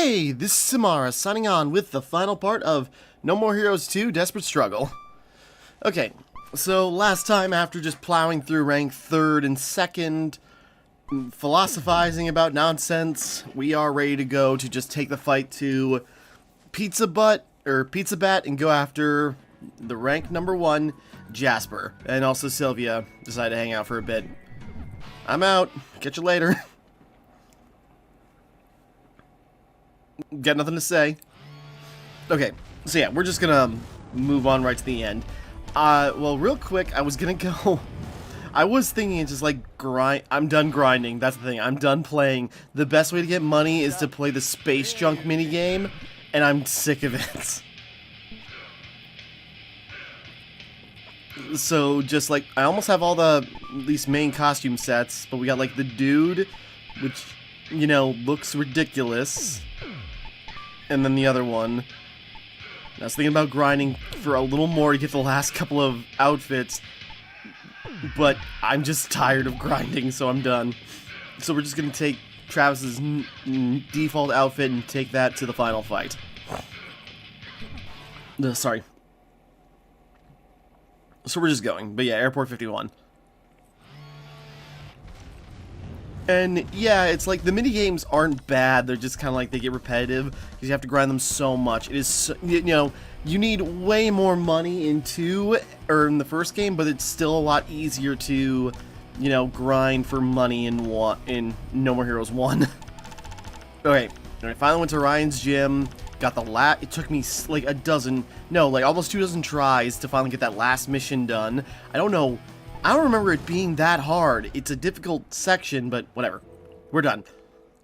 Hey, this is Timmara signing on with the final part of No More Heroes 2 Desperate Struggle. Okay, so last time after just plowing through rank 3rd and 2nd, philosophizing about nonsense, we are ready to go to just take the fight to Pizza Bat and go after the rank number 1, Jasper. And also Sylvia decided to hang out for a bit. I'm out. Catch you later. Got nothing to say. Okay, so yeah, we're just gonna move on right to the end. Well, real quick, I was gonna go... I was thinking it's just like I'm done grinding, that's the thing, I'm done playing. The best way to get money is to play the space junk minigame, and I'm sick of it. So, just like, I almost have all the, at least main costume sets, but we got like the dude, which, you know, looks ridiculous. And then the other one. I was thinking about grinding for a little more to get the last couple of outfits, but I'm just tired of grinding, so I'm done. So we're just gonna take Travis's default outfit and take that to the final fight. Sorry. So we're just going, but yeah, Airport 51. And yeah, it's like the minigames aren't bad, they're just kind of like they get repetitive because you have to grind them so much. It is, so, you know, you need way more money in the first game, but it's still a lot easier to, you know, grind for money in No More Heroes 1. Okay, I finally went to Ryan's gym, got the it took me like almost 2 dozen tries to finally get that last mission done. I don't remember it being that hard. It's a difficult section, but whatever. We're done.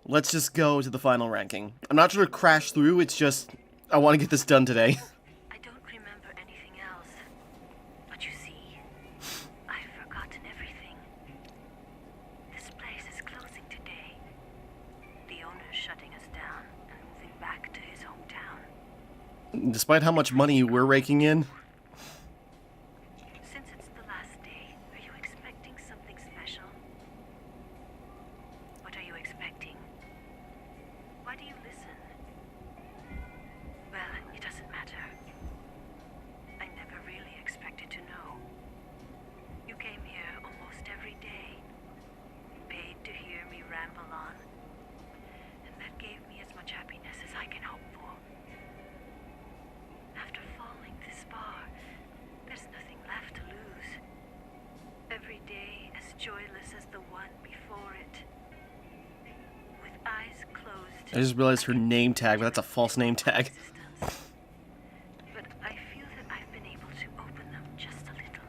Let's just go to the final ranking. I'm not trying to crash through, it's just, I want to get this done today. I don't remember anything else. But you see, I've forgotten everything. This place is closing today. The owner's shutting us down and moving back to his hometown. Despite how much money we're raking in. I just realized her name tag, but that's a false name tag. But I feel that I've been able to open them just a little.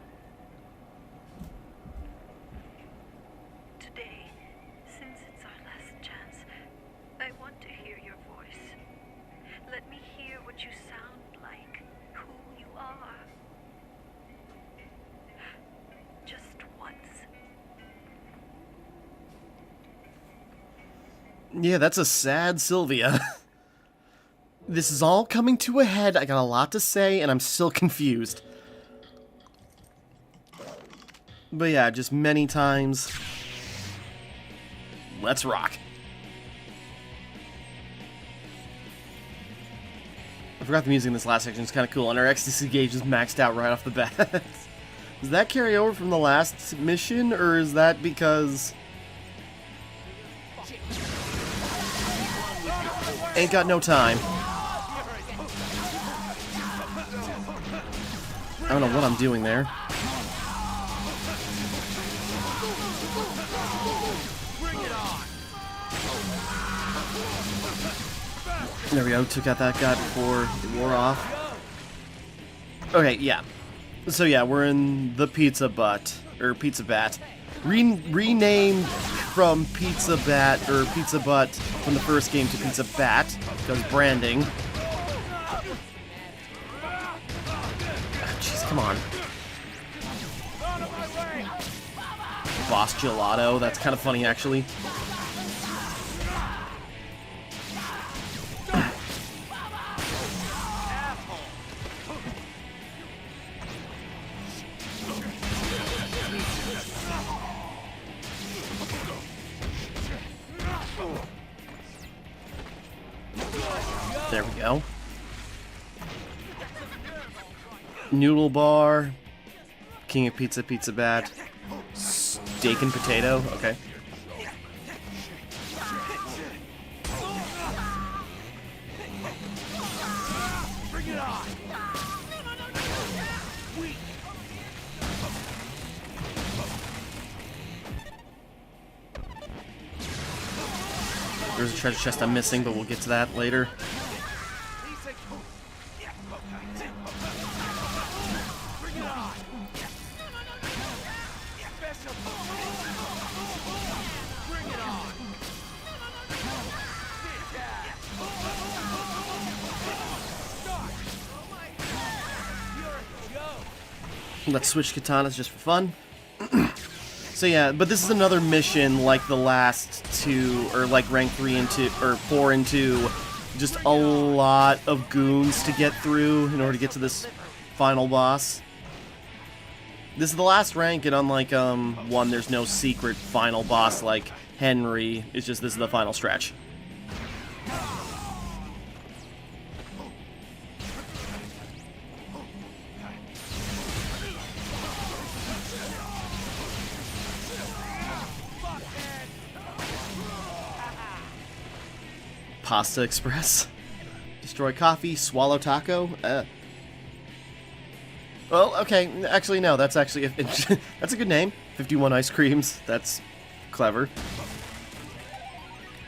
Today, since it's our last chance, I want to hear your voice. Let me hear what you sound like, who you are. Just once. Yeah, that's a sad Sylvia. This is all coming to a head. I got a lot to say, and I'm still confused. But yeah, just many times. Let's rock. I forgot the music in this last section. It's kind of cool. And our ecstasy gauge is maxed out right off the bat. Does that carry over from the last mission, or is that because... Ain't got no time. I don't know what I'm doing there. There we go, took out that guy before it wore off. Okay, yeah. So yeah, we're in the Pizza Bat. Renamed from Pizza Bat from the first game to Pizza Bat, because branding. Jeez, come on. Boss Gelato, that's kind of funny actually. There we go. Noodle bar. King of pizza, pizza bat. Steak and potato. Okay. There's a treasure chest I'm missing, but we'll get to that later. Let's switch katanas just for fun. So yeah, but this is another mission like the last two, or like rank 3 and 2, or 4 and 2. Just a lot of goons to get through in order to get to this final boss. This is the last rank, and unlike 1, there's no secret final boss like Henry. It's just this is the final stretch. Pasta Express. Destroy coffee, swallow taco. Well, okay, actually no, that's actually that's a good name. 51 ice creams. That's clever.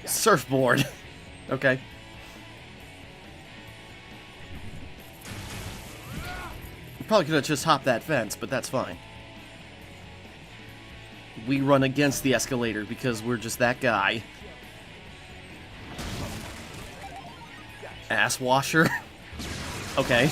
Surfboard. Okay. Probably could have just hopped that fence, but that's fine. We run against the escalator because we're just that guy. Ass washer. Okay.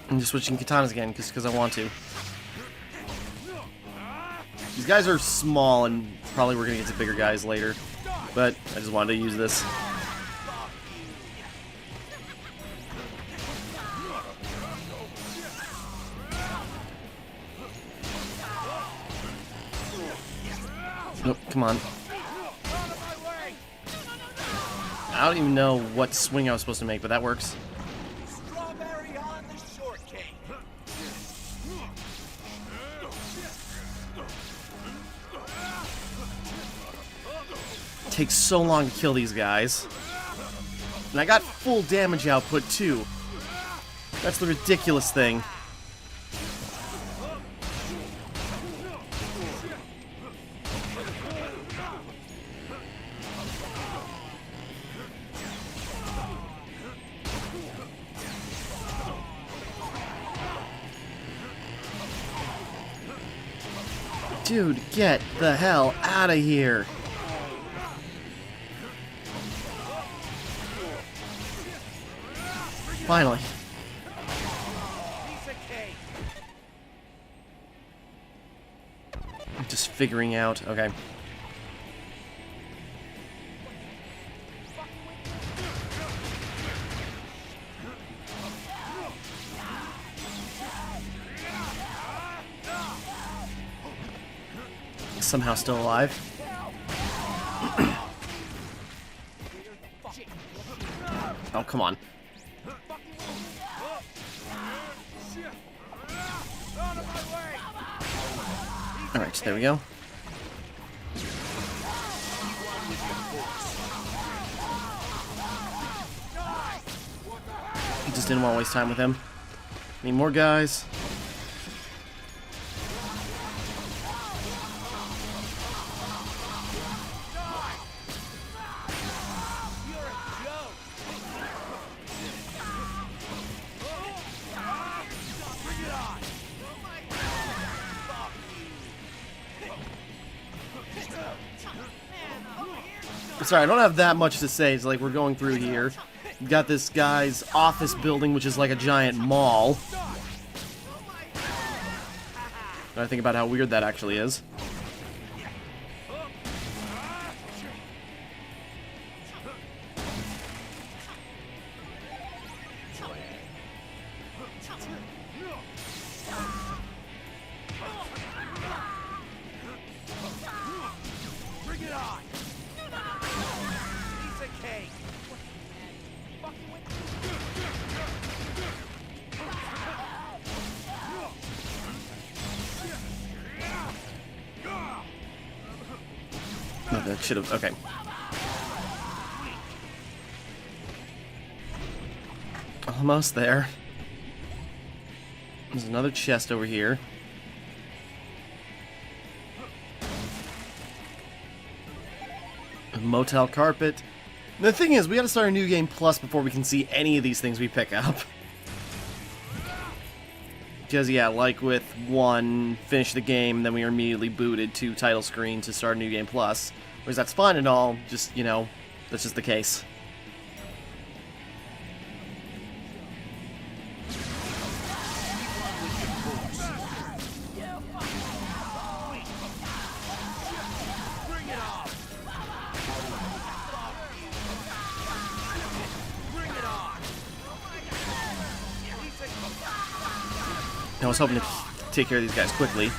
I'm just switching katanas again because I want to. These guys are small, and probably we're going to get to bigger guys later. But I just wanted to use this. Nope, come on. I don't even know what swing I was supposed to make, but that works. Takes so long to kill these guys. And I got full damage output too. That's the ridiculous thing. Dude, get the hell out of here. Finally. I'm just figuring out. Okay. Somehow still alive. Oh, come on. Alright, so there we go. He just didn't want to waste time with him. Need more guys. Sorry, I don't have that much to say. It's like we're going through here. We've got this guy's office building, which is like a giant mall. When I think about how weird that actually is. Bring it on! Piece of cake! No, that should have. Okay. Almost there. There's another chest over here. A motel carpet. And the thing is, we gotta start a new game plus before we can see any of these things we pick up. Because, yeah, like with 1, finish the game, then we are immediately booted to title screen to start a new game plus. Whereas that's fine and all, just, you know, that's just the case. I was hoping to take care of these guys quickly.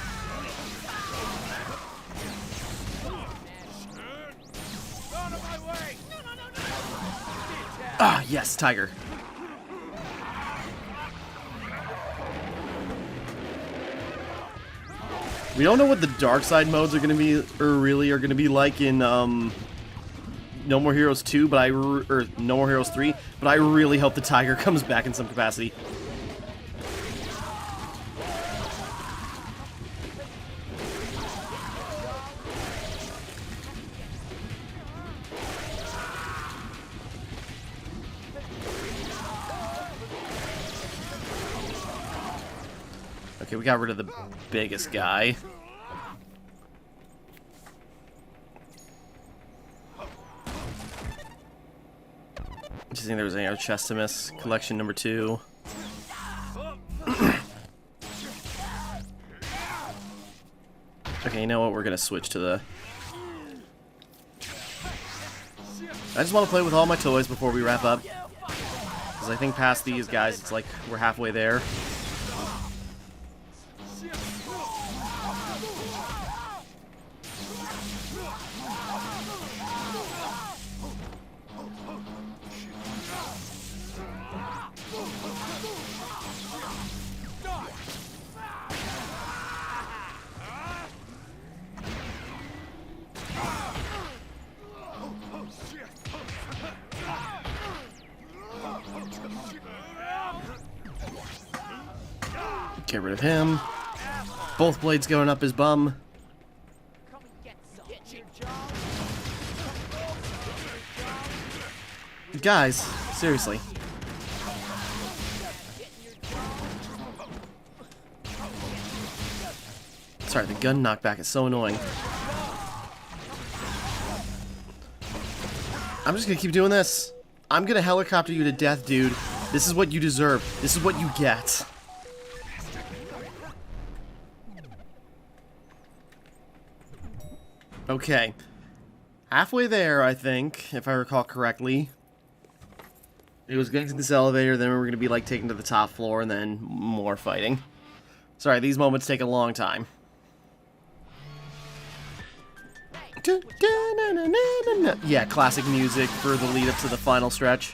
Ah, yes, tiger. We don't know what the dark side modes are going to be, or really are going to be like in No More Heroes 2, but or No More Heroes 3, but I really hope the tiger comes back in some capacity. Okay, we got rid of the biggest guy. Just think there was any other chest to miss. Collection number 2. Okay, you know what? We're gonna switch to the... I just want to play with all my toys before we wrap up. Because I think past these guys, it's like we're halfway there. Get rid of him. Both blades going up his bum. Guys, seriously. Sorry, the gun knockback is so annoying. I'm just gonna keep doing this. I'm gonna helicopter you to death, dude. This is what you deserve. This is what you get. Okay. Halfway there, I think, if I recall correctly. It was getting to this elevator, then we were going to be, like, taken to the top floor, and then more fighting. Sorry, these moments take a long time. Yeah, classic music for the lead-up to the final stretch.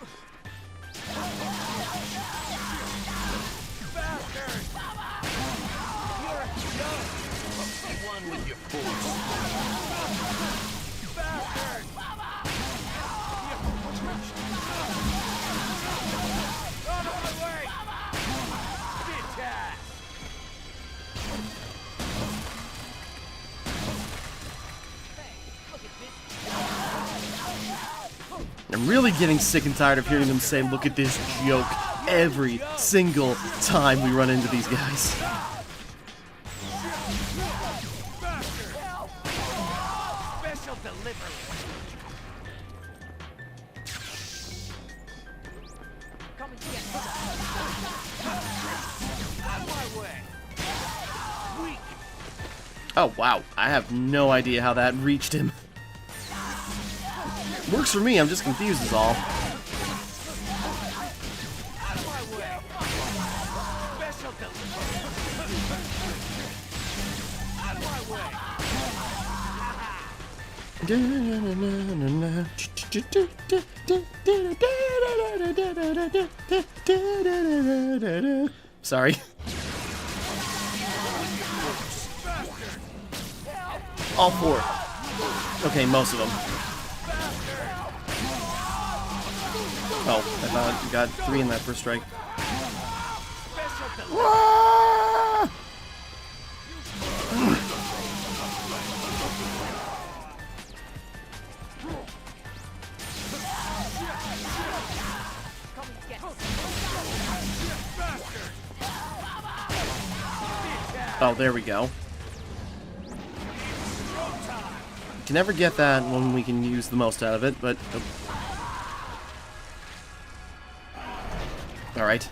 I'm really getting sick and tired of hearing them say, "Look at this joke," every single time we run into these guys. Special delivery. Come and get out of my way. Weak. Oh, wow. I have no idea how that reached him. Works for me, I'm just confused is all. Out of my way! Special delivery! Out of my way! Sorry. All four. Okay, most of them. Oh, I thought you got 3 in that first strike. Ah! Oh, there we go. Can never get that when we can use the most out of it, but... Alright.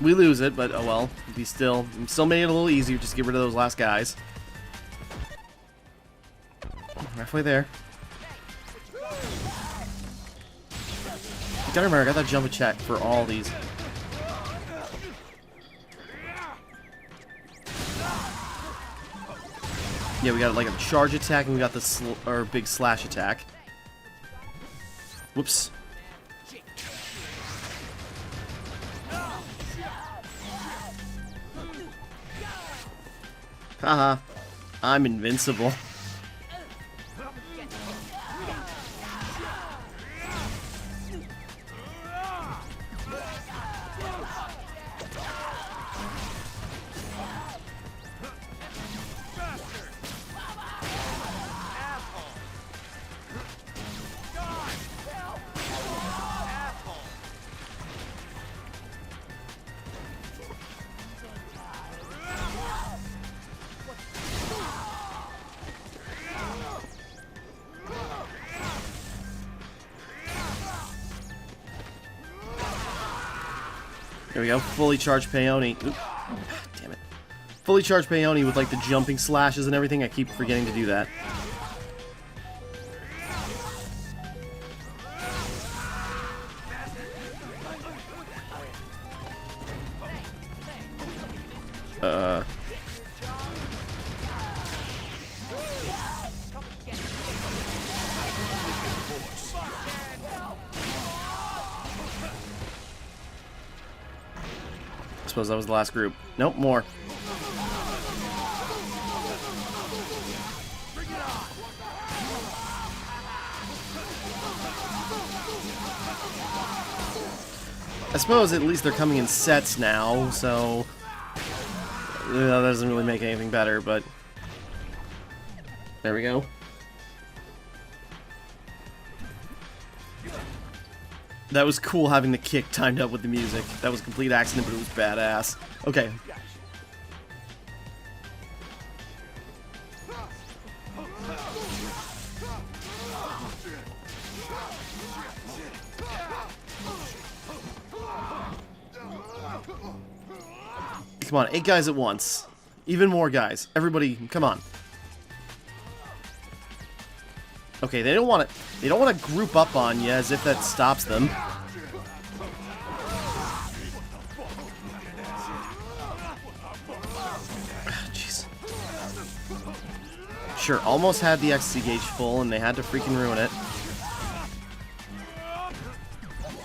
We lose it, but oh well. We still made it a little easier, just get rid of those last guys. Halfway there. You gotta remember, I got that jump attack for all these. Yeah, we got like a charge attack, and we got the big slash attack. Whoops. Haha. I'm invincible. There we go. Fully charged peony. Oop. Damn it. Fully charged peony with like the jumping slashes and everything. I keep forgetting to do that. I suppose that was the last group. Nope, more. I suppose at least they're coming in sets now, so that doesn't really make anything better, but there we go. That was cool having the kick timed up with the music. That was a complete accident, but it was badass. Okay. Come on, 8 guys at once. Even more guys. Everybody, come on. Okay, they don't want to group up on you as if that stops them. Jeez. Sure, almost had the XC gauge full and they had to freaking ruin it.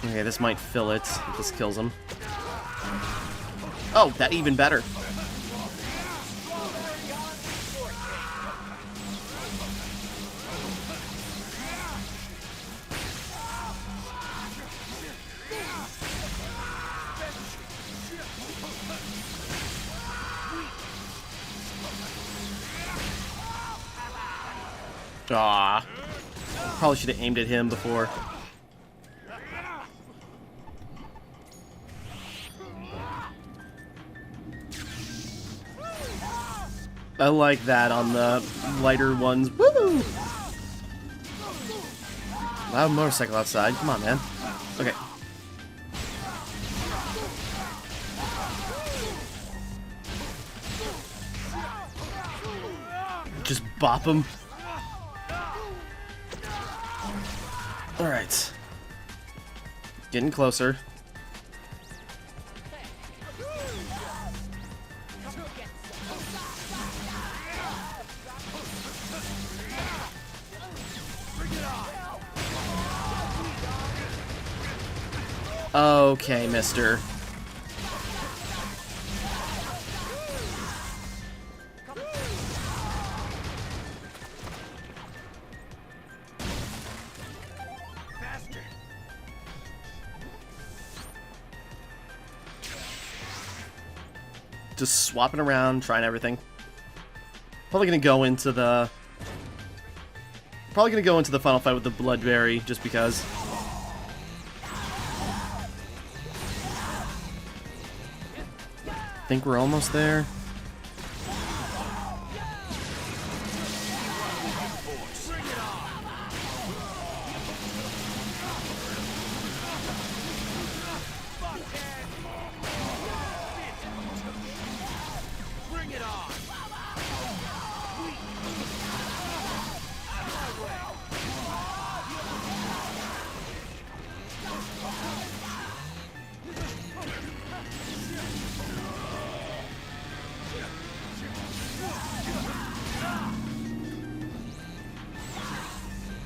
Okay, this might fill it if this kills them. Oh, that even better. Ah, probably should have aimed at him before. I like that on the lighter ones. Woo! Loud motorcycle outside. Come on, man. Okay. Just bop him. Alright. Getting closer. Okay, mister. Just swapping around, trying everything. Probably gonna go into the final fight with the Bloodberry, just because. Think we're almost there.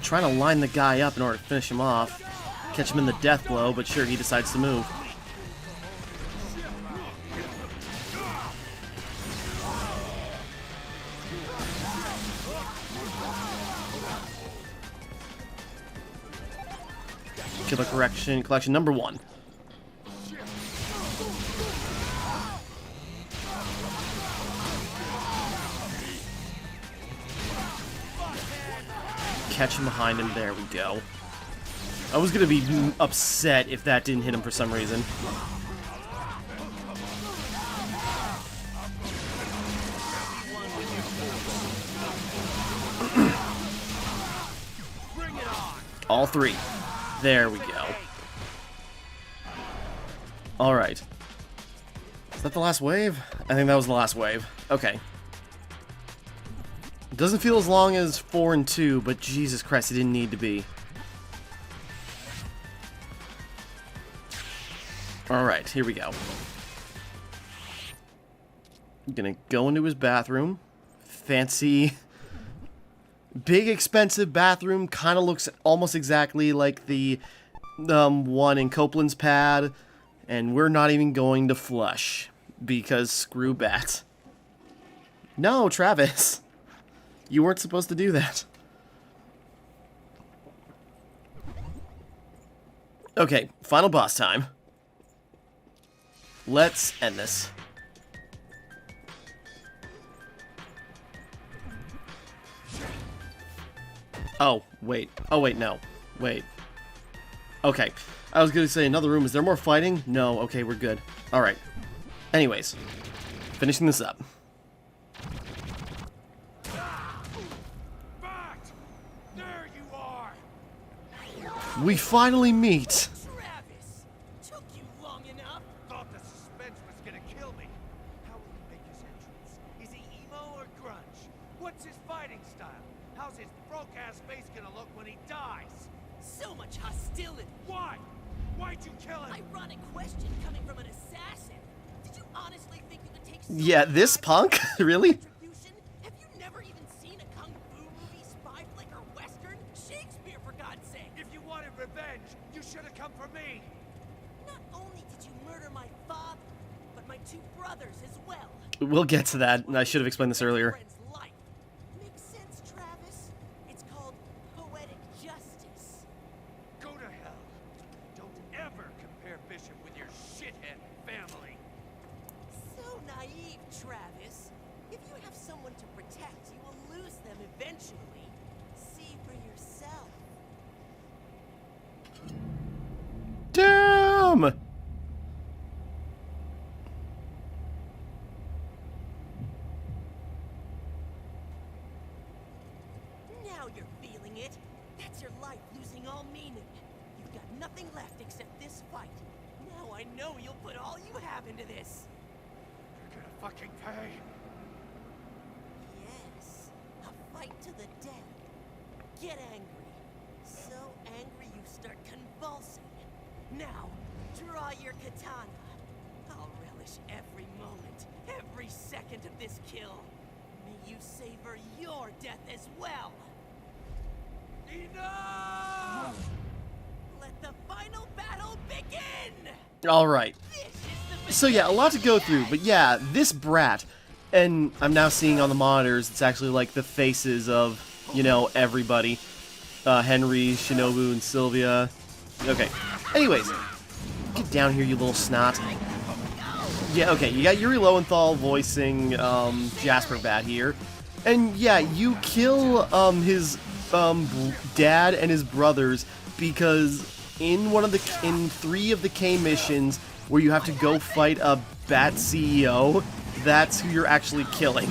Trying to line the guy up in order to finish him off. Catch him in the death blow, but sure, he decides to move. Killer collection number 1. Catch him behind him. There we go. I was gonna be upset if that didn't hit him for some reason. All 3. There we go. Alright. Is that the last wave? I think that was the last wave. Okay. Doesn't feel as long as 4 and 2, but Jesus Christ, it didn't need to be. Alright, here we go. I'm gonna go into his bathroom. Fancy, big, expensive bathroom. Kind of looks almost exactly like the one in Copeland's pad. And we're not even going to flush, because screw bats. No, Travis. You weren't supposed to do that. Okay, final boss time. Let's end this. Oh, wait. Oh, wait, no. Wait. Okay. I was gonna say another room. Is there more fighting? No. Okay, we're good. Alright. Anyways. Finishing this up. We finally meet. Travis, took you long enough. Thought the suspense was gonna kill me. How will he make his entrance? Is he emo or grunge? What's his fighting style? How's his broke-ass face gonna look when he dies? So much hostility. Why? Why'd you kill him? Ironic question coming from an assassin. Did you honestly think you could take? Yeah, this punk? Really? Have you never even seen a kung fu movie, spy flick, or western? Shakespeare, for God's sake! If you wanted revenge, you should have come for me. Not only did you murder my father, but my 2 brothers as well. We'll get to that. I should have explained this earlier. Makes sense, Travis. It's called poetic justice. Go to hell. Don't ever compare Bishop with your shithead family. So naive, Travis. If you have someone to protect, you will lose them eventually. See for yourself. Damn! Now you're feeling it. That's your life losing all meaning. You've got nothing left except this fight. Now I know you'll put all you have into this. You're gonna fucking pay. Yes, a Get angry. So angry you start convulsing. Now, draw your katana. I'll relish every moment, every second of this kill. May you savor your death as well. Enough! Let the final battle begin! Alright. This is the So yeah, a lot to go through, but yeah, this brat, and I'm now seeing on the monitors, it's actually like the faces of, you know, everybody. Henry, Shinobu, and Sylvia. Okay. Anyways, get down here, you little snot. Yeah, okay, you got Yuri Lowenthal voicing Jasper Bat here. And yeah, you kill his dad and his brothers because in 3 of the K missions where you have to go fight a Bat CEO, that's who you're actually killing.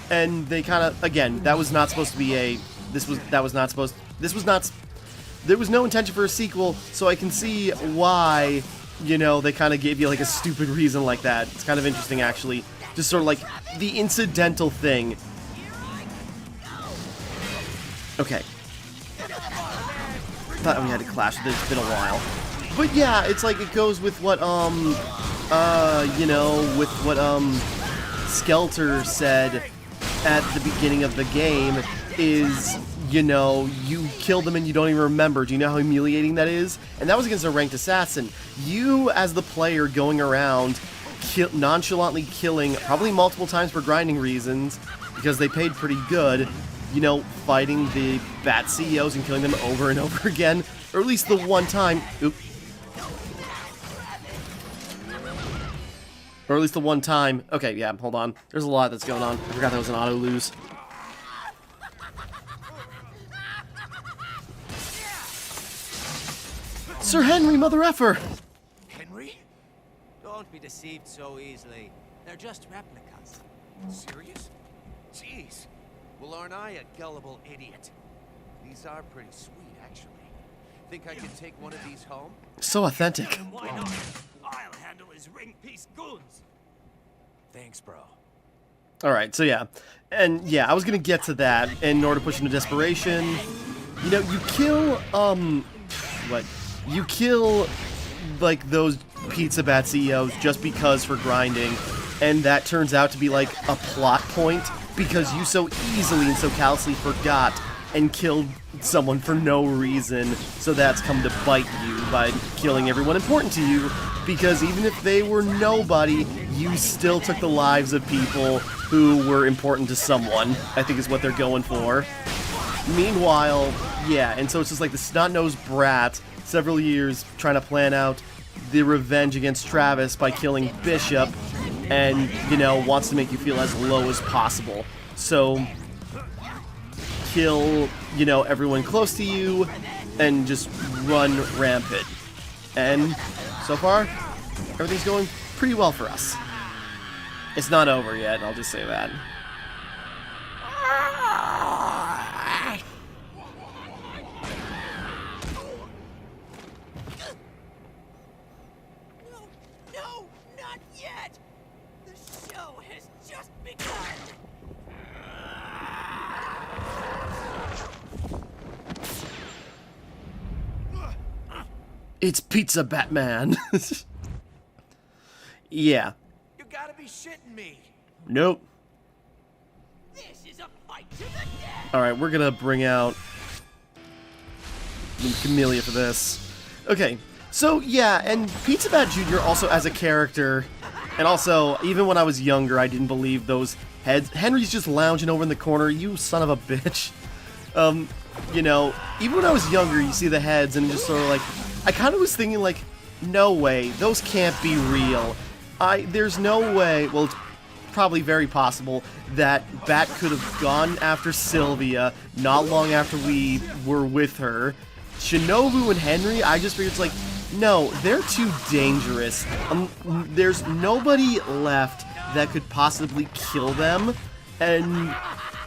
And they kind of, again, that was not supposed to be a, there was no intention for a sequel, so I can see why, you know, they kind of gave you like a stupid reason like that. It's kind of interesting, actually. Just sort of like the incidental thing. Okay. Thought we had to clash, but it's been a while. But yeah, it's like it goes with what, you know, with what, Skelter said at the beginning of the game is, you know, you kill them and you don't even remember. Do you know how humiliating that is? And that was against a ranked assassin. You, as the player, going around nonchalantly killing, probably multiple times for grinding reasons, because they paid pretty good, you know, fighting the Bat CEOs and killing them over and over again, or at least the one time. Oop. Or at least the one time. Okay, yeah, hold on. There's a lot that's going on. I forgot that was an auto lose. Sir Henry, mother effer! Henry? Don't be deceived so easily. They're just replicas. Serious? Jeez. Well, aren't I a gullible idiot? These are pretty sweet, actually. Think I could take one of these home? So authentic. Why not? I'll handle his ring piece goons. Thanks, bro. Alright, so yeah. And yeah, I was gonna get to that in order to push into desperation. You know, you kill, what? You kill, like, those Pizza Bat CEOs just because for grinding, and that turns out to be, like, a plot point because you so easily and so callously forgot and killed someone for no reason, so that's come to bite you by killing everyone important to you, because even if they were nobody, you still took the lives of people who were important to someone, I think is what they're going for. Meanwhile, yeah, and so it's just like the snot-nosed brat, several years trying to plan out the revenge against Travis by killing Bishop, and, you know, wants to make you feel as low as possible. So, kill, you know, everyone close to you, and just run rampant. And, so far, everything's going pretty well for us. It's not over yet, I'll just say that. No, not yet! The show has just begun! It's Pizza Batman. Yeah. You gotta be shitting me. Nope. This is a fight to the death! Alright, we're gonna bring out Camellia for this. Okay, so yeah, and Pizza Bat Jr. also as a character, and also, even when I was younger, I didn't believe those heads. Henry's just lounging over in the corner, you son of a bitch. You know, even when I was younger, you see the heads, and just sort of like, I kind of was thinking like, no way, those can't be real. There's no way, well, it's probably very possible that Bat could have gone after Sylvia not long after we were with her. Shinobu and Henry, I just figured it's like, no, they're too dangerous. There's nobody left that could possibly kill them, and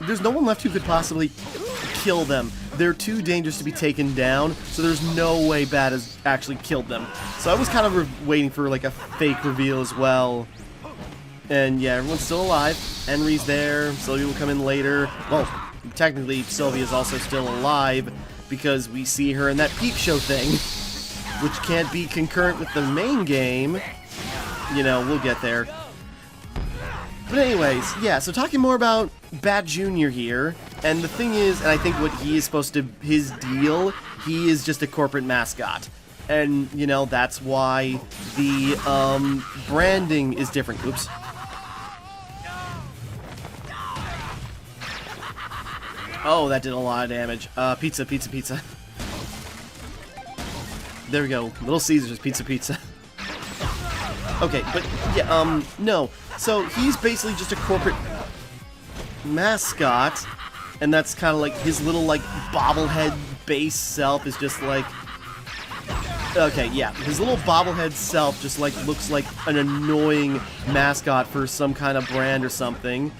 there's no one left who could possibly kill them. They're too dangerous to be taken down, so there's no way Bat has actually killed them. So I was kind of waiting for like a fake reveal as well. And yeah, everyone's still alive. Henry's there. Sylvia will come in later. Well, technically, Sylvia's also still alive because we see her in that peep show thing, which can't be concurrent with the main game. You know, we'll get there. But anyways, yeah, so talking more about Bat Jr. here, and the thing is, and I think what he is supposed to, his deal, he is just a corporate mascot. And, you know, that's why the, branding is different. Oops. Oh, that did a lot of damage. Pizza. There we go. Little Caesars, pizza. Okay, but, yeah, no. So, he's basically just a corporate mascot, and that's kind of like his little, like, bobblehead base self is just like... Okay, yeah, his little bobblehead self just, like, looks like an annoying mascot for some kind of brand or something.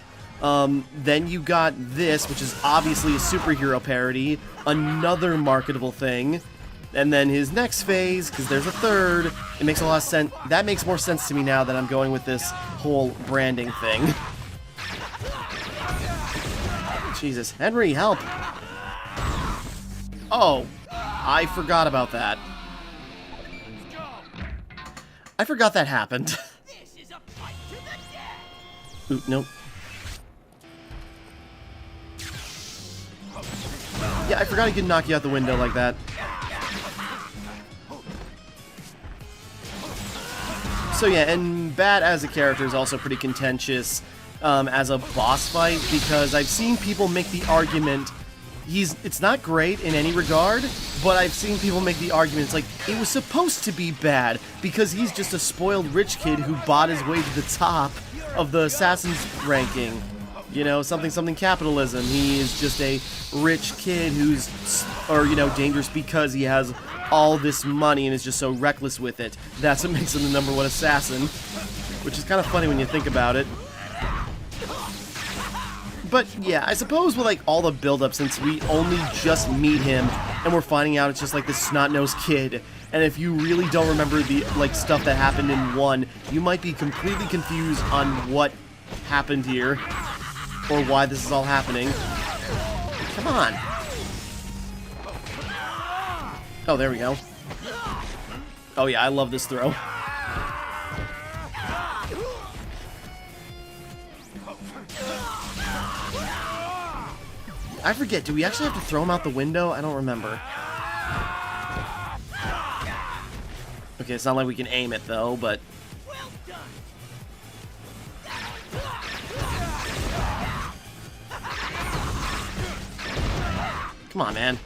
Then you got this, which is obviously a superhero parody, another marketable thing. And then his next phase, because there's a third, it makes a lot of sense. That makes more sense to me now that I'm going with this whole branding thing. Jesus. Henry, help! Oh, I forgot about that. I forgot that happened. This is a fight to the death. Ooh, nope. Yeah, I forgot he could knock you out the window like that. So yeah, and Bat as a character is also pretty contentious as a boss fight, because I've seen people make the argument, it's not great in any regard, but I've seen people make the argument, it's like, it was supposed to be bad, because he's just a spoiled rich kid who bought his way to the top of the Assassin's ranking. You know, something capitalism. He is just a rich kid who's, or, you know, dangerous because he has all this money and is just so reckless with it. That's what makes him the #1 assassin, which is kind of funny when you think about it. But yeah, I suppose with like all the build-up, since we only just meet him and we're finding out it's just like this snot-nosed kid, and if you really don't remember the like stuff that happened in 1, you might be completely confused on what happened here or why this is all happening. Come on. Oh, there we go. Oh yeah, I love this throw. I forget, do we actually have to throw him out the window? I don't remember. Okay, it's not like we can aim it though, but... Come on, man.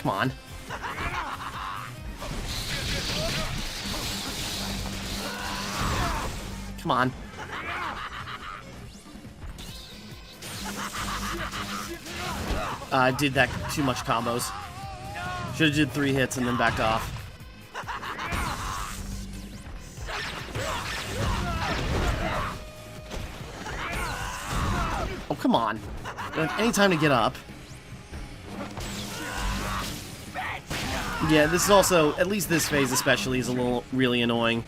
Come on. Come on. I did that too much combos. Should've did 3 hits and then backed off. Oh, come on. Don't have any time to get up. Yeah, this is also, at least this phase especially, is a little really annoying.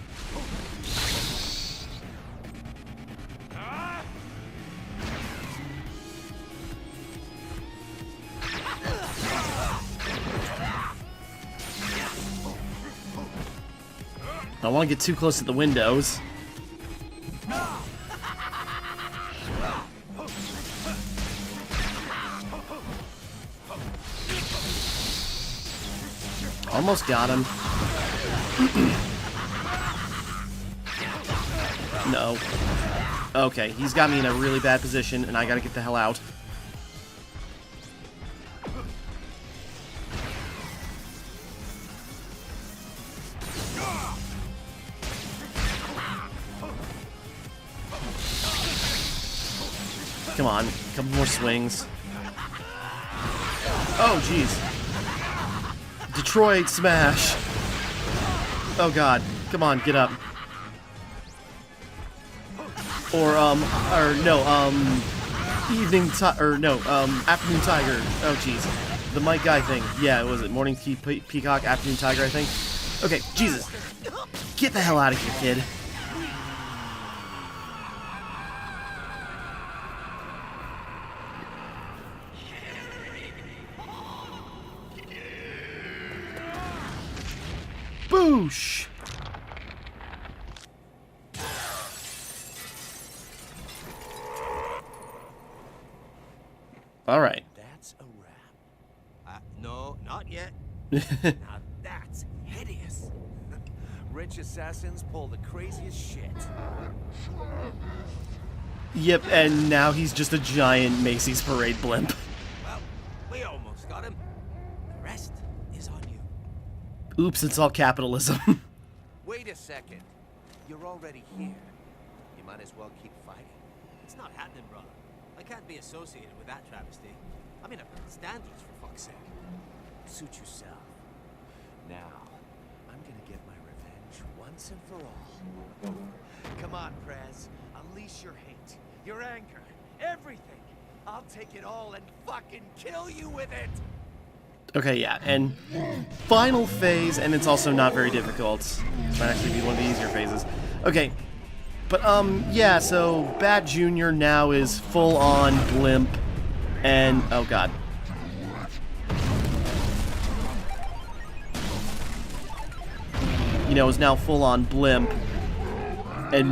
I don't want to get too close to the windows. Almost got him. No. Okay, he's got me in a really bad position, and I gotta get the hell out. Come on, a couple more swings. Oh, jeez. Detroit smash. Oh god, come on, get up. Afternoon Tiger. Oh, jeez. The Mike Guy thing. Yeah, what was it? Morning Peacock, Afternoon Tiger, I think. Okay, Jesus. Get the hell out of here, kid. Boosh! Alright. That's a wrap. No, not yet. Now that's hideous. Rich assassins pull the craziest shit. Yep, and now he's just a giant Macy's parade blimp. Well, we almost got him. The rest is on you. Oops, it's all capitalism. Wait a second. You're already here. You might as well keep fighting. It's not happening, brother. I can't be associated with that travesty. I mean, I've got standards, for fuck's sake. Suit yourself. Now, I'm gonna get my revenge once and for all. Come on, Prez. Unleash your hate, your anger, everything. I'll take it all and fucking kill you with it! Okay, yeah, and final phase, and it's also not very difficult. It might actually be one of the easier phases. Okay, but, yeah, so Bat Jr. now is full-on blimp, and, oh god. You know, is now full-on blimp, and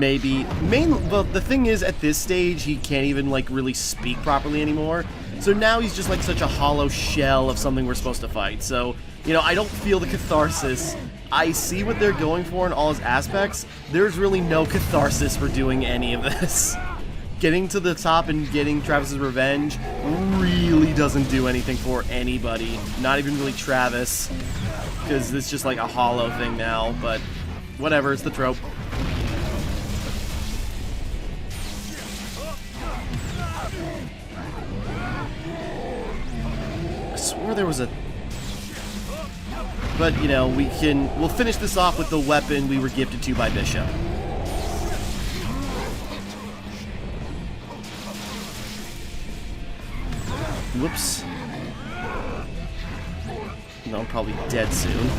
well, the thing is, at this stage, he can't even, like, really speak properly anymore. So now he's just like such a hollow shell of something we're supposed to fight. So, you know, I don't feel the catharsis. I see what they're going for in all his aspects. There's really no catharsis for doing any of this. Getting to the top and getting Travis's revenge really doesn't do anything for anybody. Not even really Travis. Because it's just like a hollow thing now. But whatever, it's the trope. I swore there was a... But, you know, we'll finish this off with the weapon we were gifted to by Bishop. Whoops. No, I'm probably dead soon.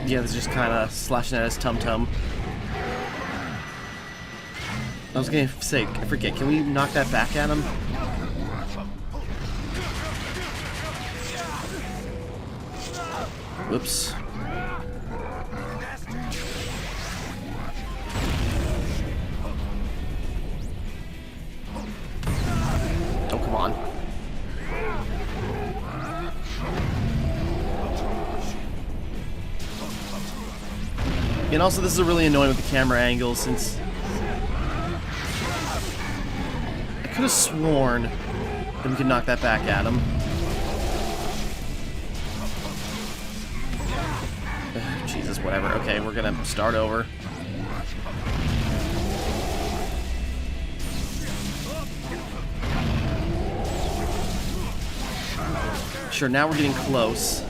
Yeah, this is just kind of slashing at his tum-tum. I was gonna say, I forget, can we knock that back at him? Whoops. Oh, come on. And also, this is really annoying with the camera angle, since I could have sworn that we could knock that back at him. Ugh, Jesus, whatever. Okay, we're gonna start over. Sure, now we're getting close.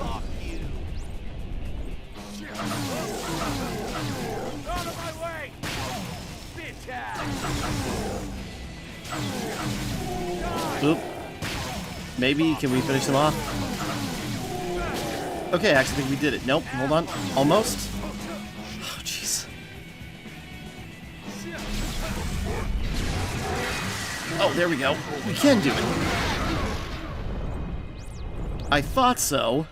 Oop. Maybe, can we finish them off? Okay, I actually think we did it. Nope, hold on. Almost. Oh, jeez. Oh, there we go. We can do it. I thought so.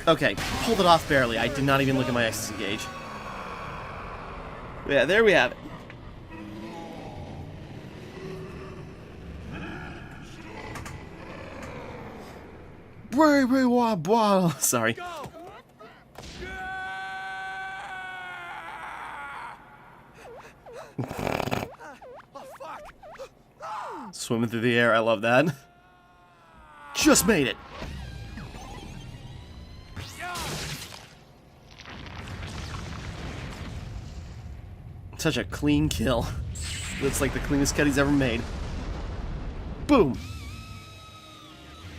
Okay, pulled it off barely. I did not even look at my XC gauge. Yeah, there we have it. Sorry. Swimming through the air, I love that. Just made it. Such a clean kill. Looks like the cleanest cut he's ever made. Boom!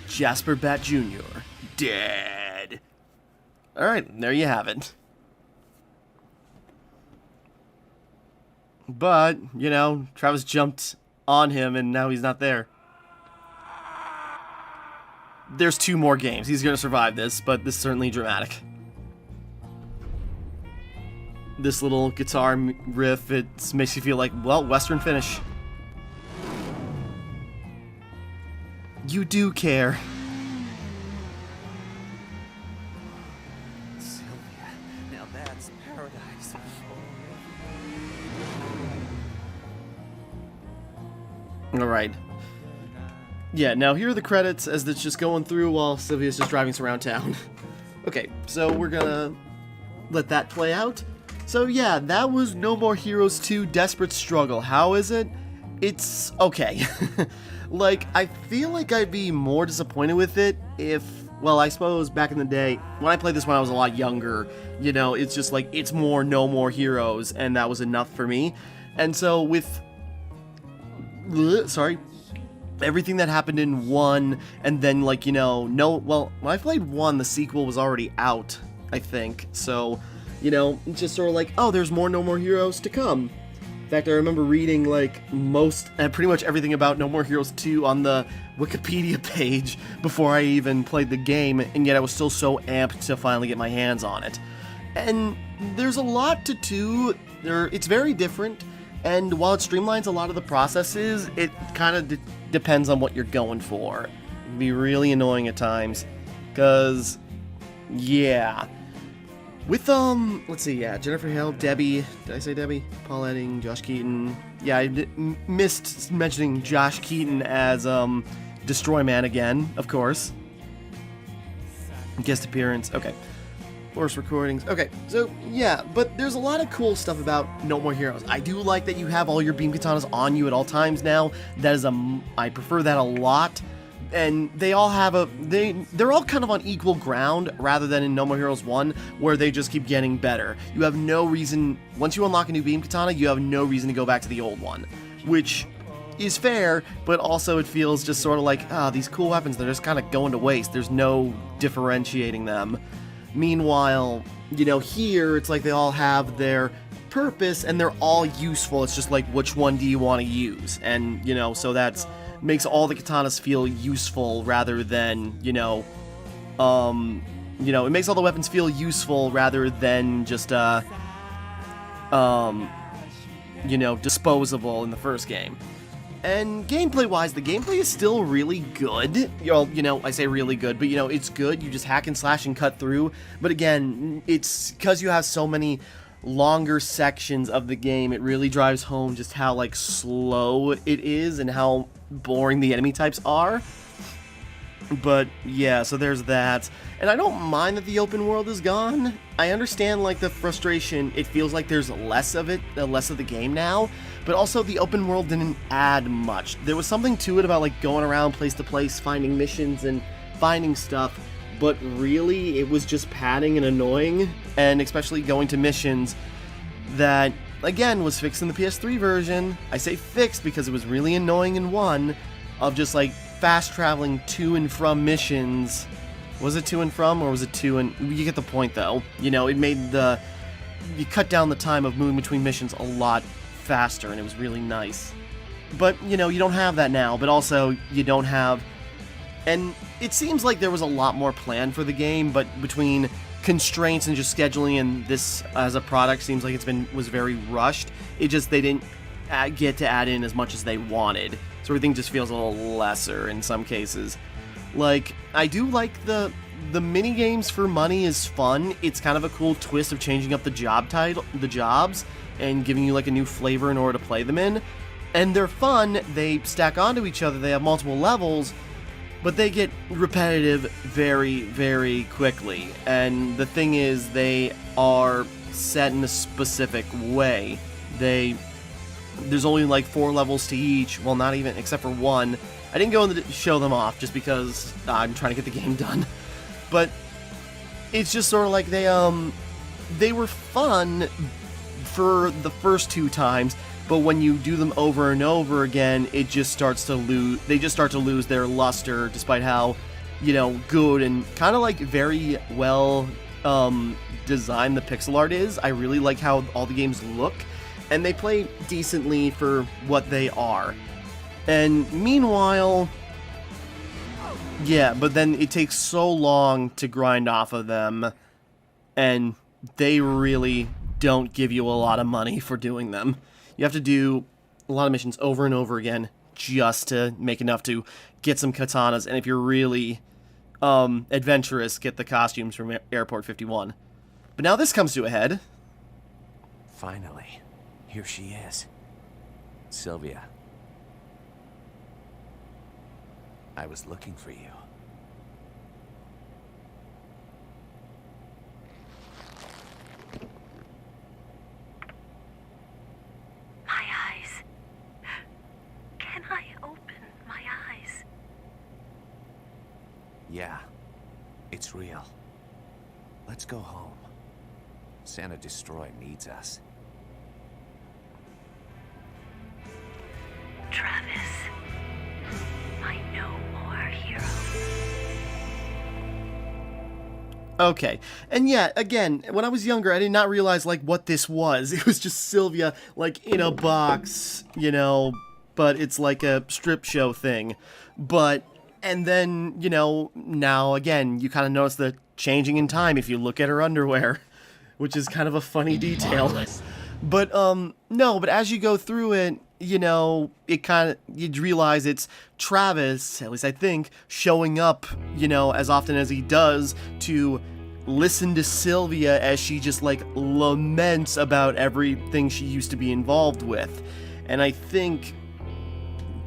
Jasper Bat Jr. dead. Alright, there you have it. But, you know, Travis jumped on him and now he's not there. There's 2 more games. He's gonna survive this, but this is certainly dramatic. This little guitar riff, it makes you feel like, well, Western finish. You do care. Sylvia, now that's paradise. Alright. Yeah, now here are the credits as it's just going through while Sylvia's just driving us around town. Okay, so we're gonna let that play out. So yeah, that was No More Heroes 2 Desperate Struggle. How is it? It's okay. Like, I feel like I'd be more disappointed with it if, well, I suppose back in the day, when I played this when I was a lot younger, you know, it's just like, it's more No More Heroes, and that was enough for me. And so with, everything that happened in 1, and then, like, you know, well, when I played 1, the sequel was already out, I think. So, you know, it's just sort of like, oh, there's more No More Heroes to come. In fact, I remember reading, like, pretty much everything about No More Heroes 2 on the Wikipedia page before I even played the game, and yet I was still so amped to finally get my hands on it. And there's a lot to do. It's very different, and while it streamlines a lot of the processes, it kind of depends on what you're going for. It can be really annoying at times, because, yeah. With, let's see, yeah, Jennifer Hale, Debbie, did I say Debbie? Paul Edding, Josh Keaton. Yeah, I missed mentioning Josh Keaton as, Destroy Man again, of course. Guest appearance, okay. Force recordings, okay, so, yeah, but there's a lot of cool stuff about No More Heroes. I do like that you have all your beam katanas on you at all times now. That is I prefer that a lot. And they all have they're all kind of on equal ground, rather than in No More Heroes 1, where they just keep getting better. You have no reason, once you unlock a new beam katana, you have no reason to go back to the old one, which is fair, but also it feels just sort of like, these cool weapons, they're just kind of going to waste. There's no differentiating them. Meanwhile, you know, here, it's like they all have their purpose, and they're all useful. It's just like, which one do you want to use? And, you know, so that's makes all the katanas feel useful rather than, it makes all the weapons feel useful rather than just, disposable in the first game. And gameplay-wise, the gameplay is still really good. I say really good, but, it's good. You just hack and slash and cut through. But again, it's because you have so many longer sections of the game, it really drives home just how, like, slow it is and how boring the enemy types are. But yeah, so there's that. And I don't mind that the open world is gone. I understand, like, the frustration. It feels like there's less of it, less of the game now. But also, the open world didn't add much. There was something to it about, like, going around place to place, finding missions and finding stuff. But really, it was just padding and annoying. And especially going to missions that, again, was fixed in the PS3 version. I say fixed because it was really annoying in 1, of just, like, fast traveling to and from missions. Was it to and from, or was it to and... You get the point, though. It made you cut down the time of moving between missions a lot faster, and it was really nice. But, you don't have that now, but also, you don't have... And it seems like there was a lot more planned for the game, but between constraints and just scheduling and this as a product seems like was very rushed. They didn't get to add in as much as they wanted. So everything just feels a little lesser in some cases. Like, I do like the mini games for money is fun. It's kind of a cool twist of changing up the jobs, and giving you, like, a new flavor in order to play them in. And they're fun. They stack onto each other. They have multiple levels. But they get repetitive very, very quickly. And the thing is, they are set in a specific way. There's only like 4 levels to each. Well, not even, except for 1. I didn't go in to show them off just because I'm trying to get the game done. But it's just sort of like they were fun for the first 2 times, but when you do them over and over again, it just starts to lose, they just start to lose their luster, despite how, you know, good and kind of like very well designed the pixel art is. I really like how all the games look, and they play decently for what they are. And meanwhile, yeah, but then it takes so long to grind off of them, and they really don't give you a lot of money for doing them. You have to do a lot of missions over and over again just to make enough to get some katanas, and if you're really adventurous, get the costumes from Airport 51. But now this comes to a head. Finally, here she is. Sylvia. I was looking for you. My eyes. Can I open my eyes? Yeah, it's real. Let's go home. Santa Destroy needs us. Travis. My no more hero. Okay, and yeah, again, when I was younger, I did not realize, like, what this was. It was just Sylvia, like, in a box, you know, but it's like a strip show thing. But, and then, you know, now, again, you kind of notice the changing in time if you look at her underwear, which is kind of a funny detail. But, no, but as you go through it, you know, it kind of, you'd realize it's Travis, at least I think, showing up, you know, as often as he does to listen to Sylvia as she just, like, laments about everything she used to be involved with. And I think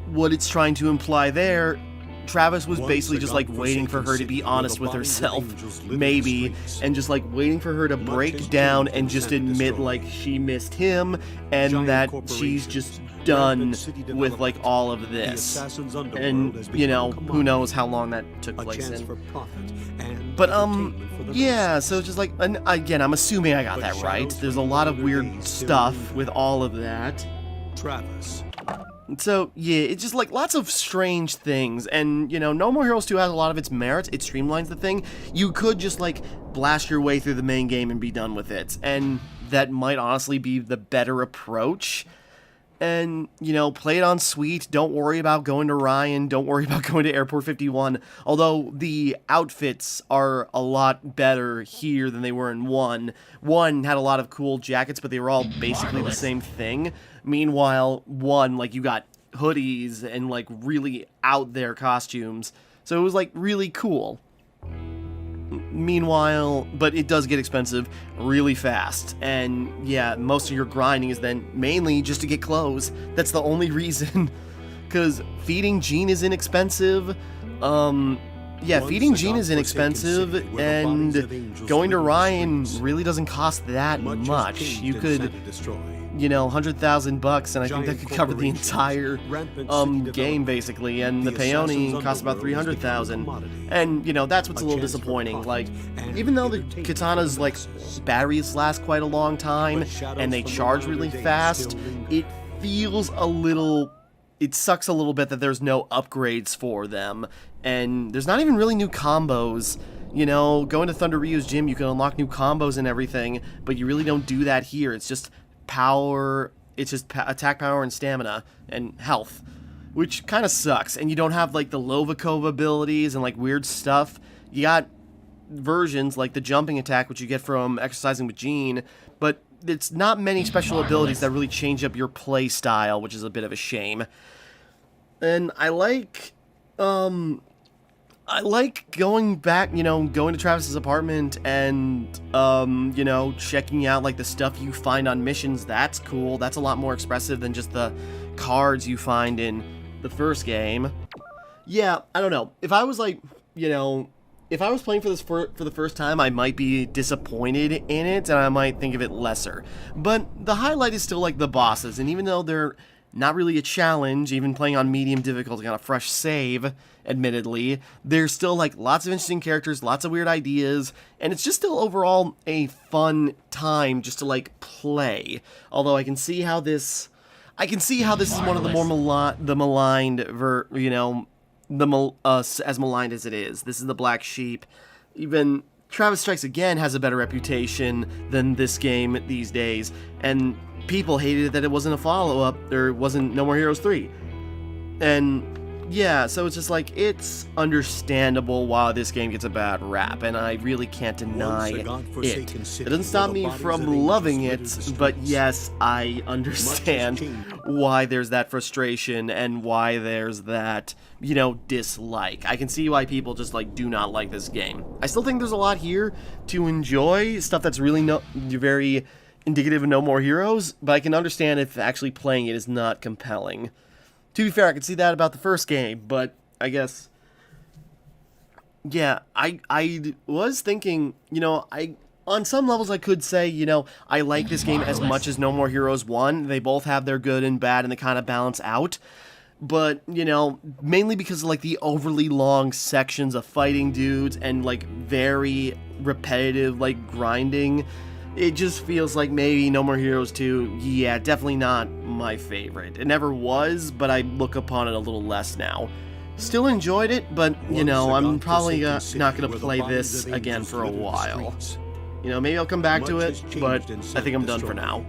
what it's trying to imply there, Travis was basically just, like, waiting for her to be honest with herself, maybe, and just, like, waiting for her to break down and just admit, like, she missed him, and that she's just done with, like, all of this. And, you know, who knows how long that took place in. But, yeah, so just, like, and again, I'm assuming I got that right. There's a lot of weird stuff with all of that. Travis. So, yeah, it's just, like, lots of strange things, and, you know, No More Heroes 2 has a lot of its merits. It streamlines the thing. You could just, like, blast your way through the main game and be done with it, and that might honestly be the better approach. And, you know, play it on Sweet. Don't worry about going to Ryan. Don't worry about going to Airport 51. Although the outfits are a lot better here than they were in 1. 1 had a lot of cool jackets, but they were all basically the same thing. Meanwhile, 1, like, you got hoodies and, like, really out there costumes. So it was, like, really cool. Meanwhile, but it does get expensive really fast, and yeah, most of your grinding is then mainly just to get clothes. That's the only reason, because feeding Jean is inexpensive. Yeah, feeding Jean is inexpensive, and going to Ryan really doesn't cost that much. You could, you know, $100,000, and I think that could cover the entire game basically. And the peony costs about $300,000, and you know that's what's a little disappointing. Like, even though the katana's like batteries last quite a long time and they charge really fast, it feels a little. It sucks a little bit that there's no upgrades for them, and there's not even really new combos. You know, going to Thunder Ryu's gym, you can unlock new combos and everything, but you really don't do that here. It's just power, it's just attack power and stamina and health, which kind of sucks. And you don't have, like, the Lovakova abilities and, like, weird stuff. You got versions, like the jumping attack, which you get from exercising with Jean, but it's not many special abilities that really change up your play style, which is a bit of a shame. And I like going back, you know, going to Travis's apartment and, you know, checking out, like, the stuff you find on missions. That's cool. That's a lot more expressive than just the cards you find in the first game. Yeah, I don't know. If I was, like, you know, if I was playing for this for the first time, I might be disappointed in it, and I might think of it lesser. But the highlight is still, like, the bosses, and even though they're not really a challenge, even playing on medium difficulty on a fresh save, admittedly. There's still, like, lots of interesting characters, lots of weird ideas, and it's just still overall a fun time just to, like, play. Although I can see how this is one of the more maligned, as maligned as it is. This is the black sheep. Even Travis Strikes Again has a better reputation than this game these days, and people hated that it wasn't a follow-up, or it wasn't No More Heroes 3. And yeah, so it's just like, it's understandable why this game gets a bad rap, and I really can't deny it. It doesn't stop me from loving it, but yes, I understand why there's that frustration and why there's that, you know, dislike. I can see why people just, like, do not like this game. I still think there's a lot here to enjoy, stuff that's really very indicative of No More Heroes, but I can understand if actually playing it is not compelling. To be fair, I can see that about the first game, but I guess, yeah, I was thinking, you know, on some levels I could say, you know, I like this game as much as No More Heroes 1. They both have their good and bad, and they kind of balance out. But, you know, mainly because of, like, the overly long sections of fighting dudes and, like, very repetitive, like, grinding, it just feels like maybe No More Heroes 2, yeah, definitely not my favorite. It never was, but I look upon it a little less now. Still enjoyed it, but, you know, I'm probably not going to play this again for a while. You know, maybe I'll come back to it, but I think I'm done for now.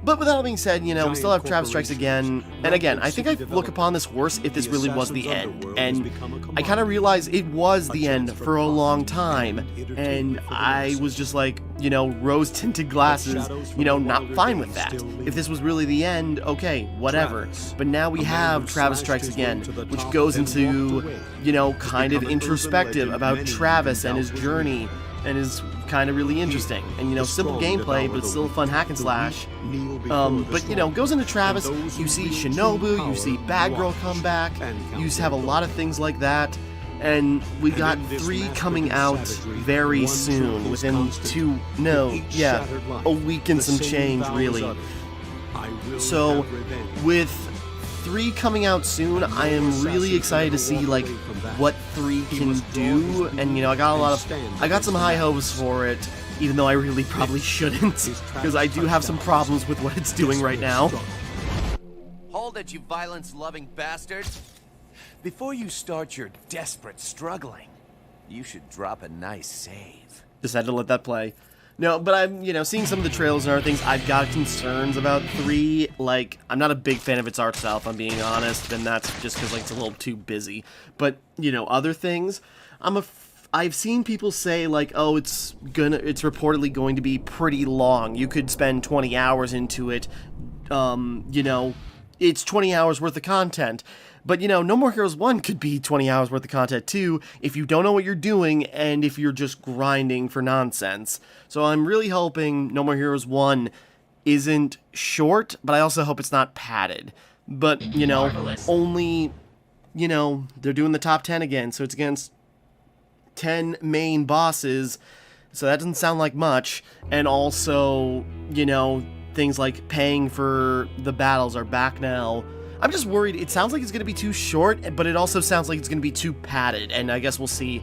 But with that being said, you know, we still have Travis Strikes Again, and again, I think I'd look upon this worse if this really was the end, and I kind of realized it was the end for a long time, and I was just like, you know, rose-tinted glasses, you know, not fine with that. If this was really the end, okay, whatever. But now we have Travis Strikes Again, which goes into, you know, kind of introspective about Travis and his journey, and is kind of really interesting. And, you know, simple gameplay, but it's still a fun hack and slash. But, you know, goes into Travis, you see Shinobu, you see Bad Girl come back, you have a lot of things like that. And we got 3 coming out very soon, within a week and some change, really. So, with 3 coming out soon, I am really excited to see, like, what 3 can do, and, you know, I got some high hopes for it, even though I really probably shouldn't, because I do have some problems with what it's doing right now. Hold it, you violence-loving bastards! Before you start your desperate struggling, you should drop a nice save. Just had to let that play. No, but I'm, you know, seeing some of the trailers and other things, I've got concerns about 3. Like, I'm not a big fan of its art style, if I'm being honest, and that's just because, like, it's a little too busy. But, you know, other things, I've seen people say, like, oh, it's reportedly going to be pretty long. You could spend 20 hours into it. You know, it's 20 hours worth of content. But, you know, No More Heroes 1 could be 20 hours worth of content, too, if you don't know what you're doing and if you're just grinding for nonsense. So I'm really hoping No More Heroes 1 isn't short, but I also hope it's not padded. But, you know, only, you know, they're doing the top 10 again, so it's against 10 main bosses, so that doesn't sound like much. And also, you know, things like paying for the battles are back now. I'm just worried. It sounds like it's going to be too short, but it also sounds like it's going to be too padded, and I guess we'll see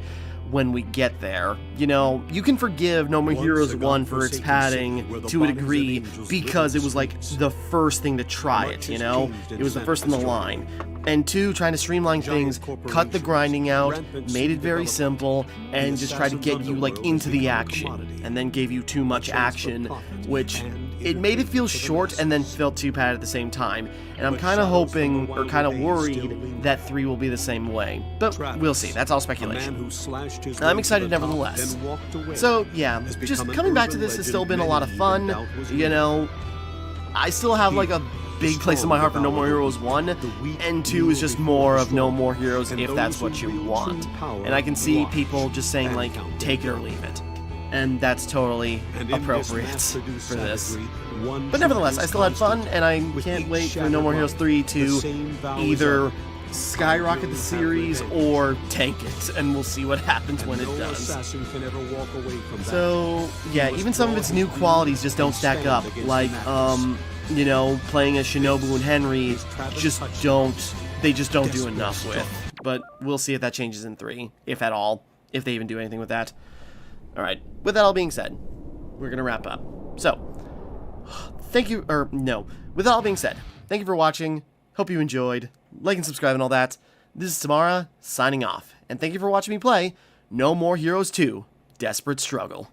when we get there. You know, you can forgive No More Heroes 1 for its padding to a degree because it was like the first thing to try it, you know? It was the first in the line. And 2, trying to streamline things, cut the grinding out, made it very simple, and just tried to get you, like, into the action, and then gave you too much action, which it made it feel short and then felt too padded at the same time. And I'm kind of hoping, or kind of worried, that 3 will be the same way. But we'll see. That's all speculation. I'm excited nevertheless. So, yeah, just coming back to this has still been a lot of fun. You know, I still have, like, a big place in my heart for No More Heroes 1, and 2 is just more of No More Heroes if that's what you want. And I can see people just saying, like, take it or leave it. And that's totally appropriate for this. But nevertheless, I still had fun, and I can't wait for No More Heroes 3 to either skyrocket the series or tank it, and we'll see what happens when it does. So, yeah, even some of its new qualities just don't stack up. Like, you know, playing as Shinobu and Henry just don't do enough with. But we'll see if that changes in 3, if at all, if they even do anything with that. Alright, with that all being said, we're gonna wrap up. So, with that all being said, thank you for watching, hope you enjoyed, like and subscribe and all that. This is Timmara, signing off, and thank you for watching me play No More Heroes 2, Desperate Struggle.